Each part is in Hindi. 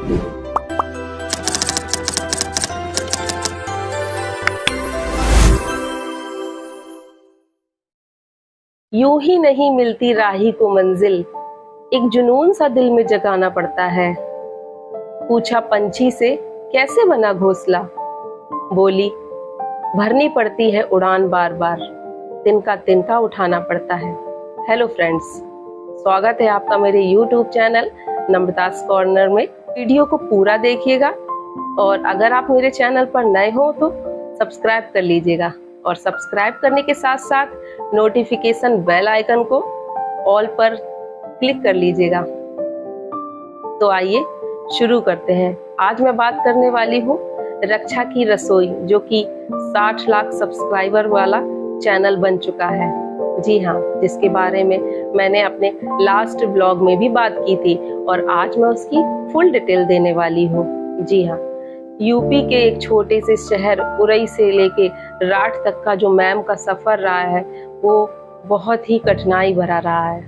यूं ही नहीं मिलती राही को मंजिल, एक जुनून सा दिल में जगाना पड़ता है। पूछा पंछी से कैसे बना घोंसला, बोली भरनी पड़ती है उड़ान बार बार, तिनका तिनका उठाना पड़ता है। हेलो फ्रेंड्स, स्वागत है आपका मेरे YouTube चैनल नम्रतास कॉर्नर में। वीडियो को पूरा देखिएगा और अगर आप मेरे चैनल पर नए हो तो सब्सक्राइब कर लीजिएगा और सब्सक्राइब करने के साथ साथ नोटिफिकेशन बेल आइकन को ऑल पर क्लिक कर लीजिएगा। तो आइए शुरू करते हैं। आज मैं बात करने वाली हूँ रक्षा की रसोई, जो कि 60 लाख सब्सक्राइबर वाला चैनल बन चुका है। जी हाँ, जिसके बारे में मैंने अपने लास्ट ब्लॉग में भी बात की थी और आज मैं उसकी फुल डिटेल देने वाली हूँ। जी हाँ, यूपी के एक छोटे से शहर उरई से लेके राठ तक का जो मैम का सफर रहा है वो बहुत ही कठिनाई भरा रहा है।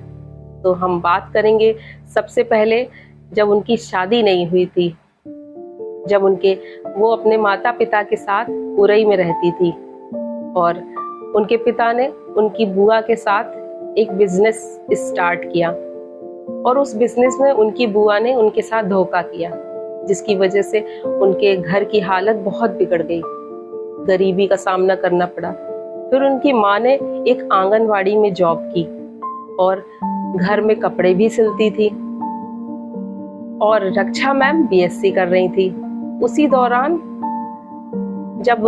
तो हम बात करेंगे सबसे पहले जब उनकी शादी नहीं हुई थी, जब वो अपने माता पिता के साथ उरई में रहती थी और उनके पिता ने उनकी बुआ के साथ एक बिजनेस स्टार्ट किया और उस बिजनेस में उनकी बुआ ने उनके साथ धोखा किया, जिसकी वजह से उनके घर की हालत बहुत बिगड़ गई, गरीबी का सामना करना पड़ा। फिर उनकी माँ ने एक आंगनवाड़ी में जॉब की और घर में कपड़े भी सिलती थी और रक्षा मैम बीएससी कर रही थी। उसी दौरान जब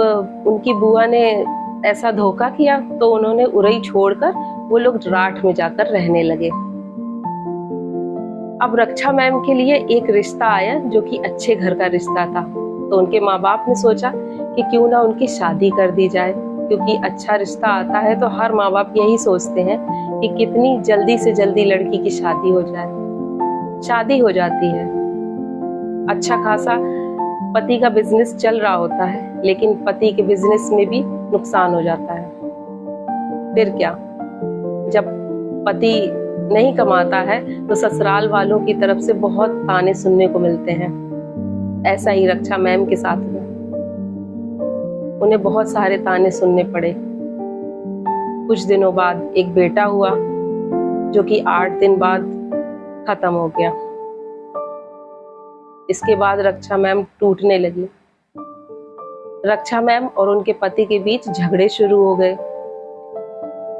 उनकी बुआ ने ऐसा धोखा किया तो उन्होंने उरई छोड़कर वो लोग राठ में जाकर रहने लगे। अब रक्षा मैम के लिए एक रिश्ता आया जो कि अच्छे घर का रिश्ता था, तो उनके माँ बाप ने सोचा कि क्यों ना उनकी शादी कर दी जाए, क्योंकि अच्छा रिश्ता आता है तो हर माँ बाप यही सोचते हैं कि कितनी जल्दी से जल्दी लड़की की शादी हो जाए। शादी हो जाती है, अच्छा खासा पति का बिजनेस चल रहा होता है, लेकिन पति के बिजनेस में भी नुकसान हो जाता है। फिर क्या, जब पति नहीं कमाता है तो ससुराल वालों की तरफ से बहुत ताने सुनने को मिलते हैं। ऐसा ही रक्षा मैम के साथ हुआ, उन्हें बहुत सारे ताने सुनने पड़े। कुछ दिनों बाद एक बेटा हुआ जो कि 8 दिन बाद खत्म हो गया। इसके बाद रक्षा मैम टूटने लगी। रक्षा मैम और उनके पति के बीच झगड़े शुरू हो गए।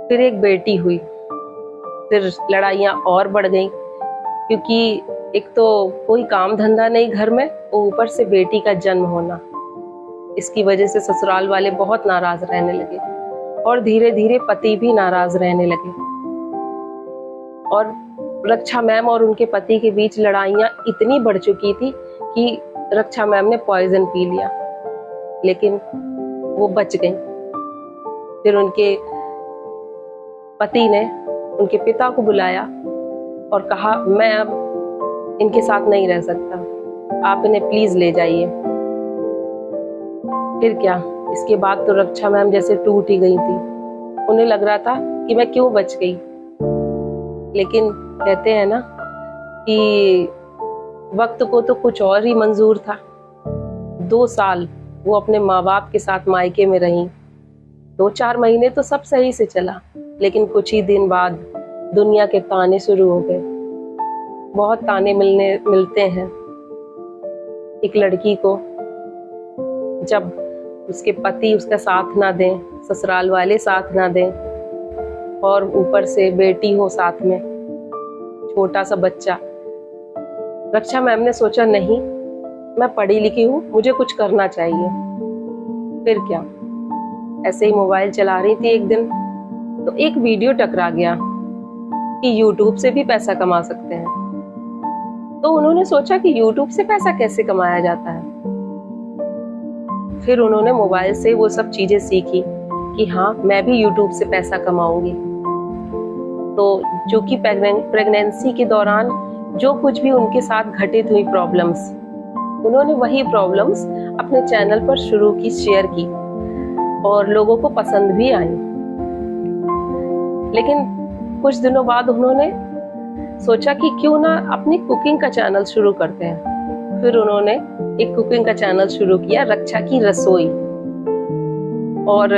फिर एक बेटी हुई, फिर लड़ाइयाँ और बढ़ गईं, क्योंकि एक तो कोई काम धंधा नहीं घर में, ऊपर से बेटी का जन्म होना। इसकी वजह से ससुराल वाले बहुत नाराज रहने लगे और धीरे धीरे पति भी नाराज रहने लगे और रक्षा मैम और उनके पति के बीच लड़ाइयाँ इतनी बढ़ चुकी थी कि रक्षा मैम ने पॉइजन पी लिया, लेकिन वो बच गई। फिर उनके पति ने उनके पिता को बुलाया और कहा मैं अब इनके साथ नहीं रह सकता, आप इन्हें प्लीज ले जाइए। फिर क्या, इसके बाद तो रक्षा मैम जैसे टूट ही गई थी। उन्हें लग रहा था कि मैं क्यों बच गई, लेकिन कहते हैं ना कि वक्त को तो कुछ और ही मंजूर था। 2 साल वो अपने माँ बाप के साथ मायके में रही। 2-4 महीने तो सब सही से चला, लेकिन कुछ ही दिन बाद दुनिया के ताने शुरू हो गए। बहुत ताने मिलते हैं एक लड़की को जब उसके पति उसका साथ ना दें, ससुराल वाले साथ ना दें और ऊपर से बेटी हो साथ में, छोटा सा बच्चा। रक्षा मैम ने सोचा नहीं, मैं पढ़ी लिखी हूँ, मुझे कुछ करना चाहिए। फिर क्या, ऐसे ही मोबाइल चला रही थी एक दिन तो एक वीडियो टकरा गया कि YouTube से भी पैसा कमा सकते हैं। तो उन्होंने सोचा कि YouTube से पैसा कैसे कमाया जाता है। फिर उन्होंने मोबाइल से वो सब चीजें सीखी कि हाँ, मैं भी YouTube से पैसा कमाऊंगी। तो चूंकि प्रेगनेंसी के दौरान जो कुछ भी उनके साथ घटित हुई प्रॉब्लम्स, उन्होंने वही प्रॉब्लम्स अपने चैनल पर शुरू की, शेयर की और लोगों को पसंद भी आई। लेकिन कुछ दिनों बाद उन्होंने सोचा कि क्यों ना अपनी कुकिंग का चैनल शुरू करते हैं। फिर उन्होंने एक कुकिंग का चैनल शुरू किया, रक्षा की रसोई। और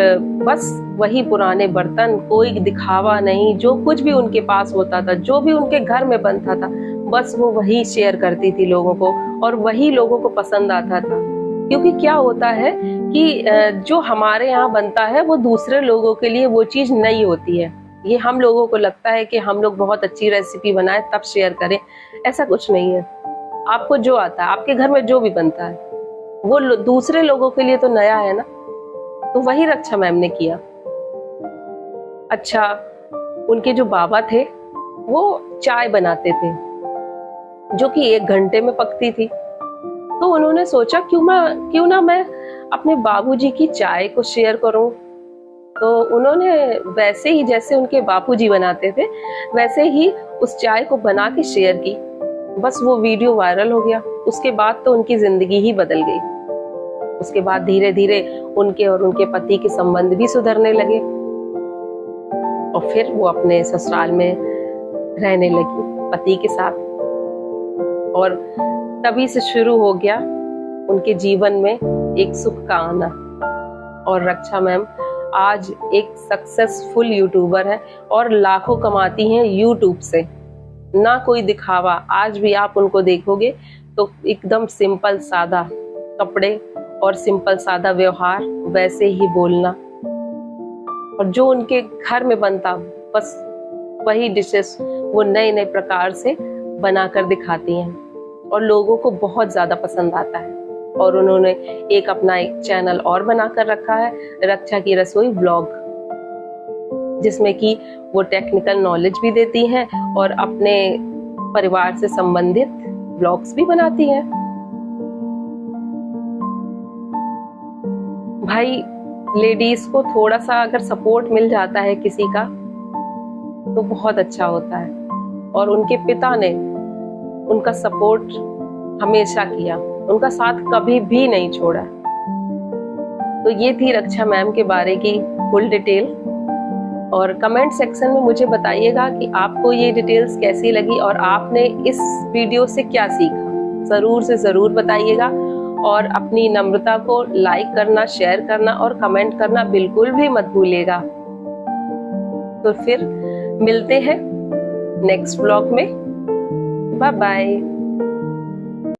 बस वही पुराने बर्तन, कोई दिखावा नहीं, जो कुछ भी उनके पास होता था, जो भी उनके घर में बनता था, बस वो वही शेयर करती थी लोगों को, और वही लोगों को पसंद आता था। क्योंकि क्या होता है कि जो हमारे यहाँ बनता है वो दूसरे लोगों के लिए वो चीज नहीं होती है। ये हम लोगों को लगता है कि हम लोग बहुत अच्छी रेसिपी बनाए तब शेयर करें, ऐसा कुछ नहीं है। आपको जो आता है, आपके घर में जो भी बनता है, वो दूसरे लोगों के लिए तो नया है ना। तो वही रक्षा मैम ने किया। अच्छा, उनके जो बाबा थे वो चाय बनाते थे जो कि 1 घंटे में पकती थी। तो उन्होंने सोचा क्यों ना मैं अपने बाबूजी की चाय को शेयर करूं। तो उन्होंने वैसे ही जैसे उनके बापूजी बनाते थे वैसे ही उस चाय को बना के शेयर की। बस वो वीडियो वायरल हो गया। उसके बाद तो उनकी जिंदगी ही बदल गई। उसके बाद धीरे धीरे उनके और उनके पति के संबंध भी सुधरने लगे और फिर वो अपने ससुराल में रहने लगी पति के साथ। और तभी से शुरू हो गया उनके जीवन में एक सुख का आना। और रक्षा मैम आज एक सक्सेसफुल यूट्यूबर है और लाखों कमाती हैं यूट्यूब से। ना कोई दिखावा। आज भी आप उनको देखोगे तो एकदम सिंपल सादा कपड़े और सिंपल सादा व्यवहार, वैसे ही बोलना, और जो उनके घर में बनता बस वही डिशेस वो नए नए प्रकार से बनाकर दिखाती हैं और लोगों को बहुत ज्यादा पसंद आता है। और उन्होंने एक चैनल और बनाकर रखा है, रक्षा की रसोई व्लॉग, जिसमें कि वो टेक्निकल नॉलेज भी देती हैं और अपने परिवार से संबंधित व्लॉग्स भी बनाती हैं। भाई, लेडीज को थोड़ा सा अगर सपोर्ट मिल जाता है किसी का तो बहुत अच्छा होता है। और उनके पिता ने उनका सपोर्ट हमेशा किया, उनका साथ कभी भी नहीं छोड़ा। तो ये थी रक्षा मैम के बारे की फुल डिटेल। और कमेंट सेक्शन में मुझे बताइएगा कि आपको ये डिटेल्स कैसी लगी और आपने इस वीडियो से क्या सीखा। जरूर से जरूर बताइएगा और अपनी नम्रता को लाइक करना, शेयर करना और कमेंट करना बिल्कुल भी मत भूलिएगा। तो फिर मिलते हैं नेक्स्ट व्लॉग में। Bye bye.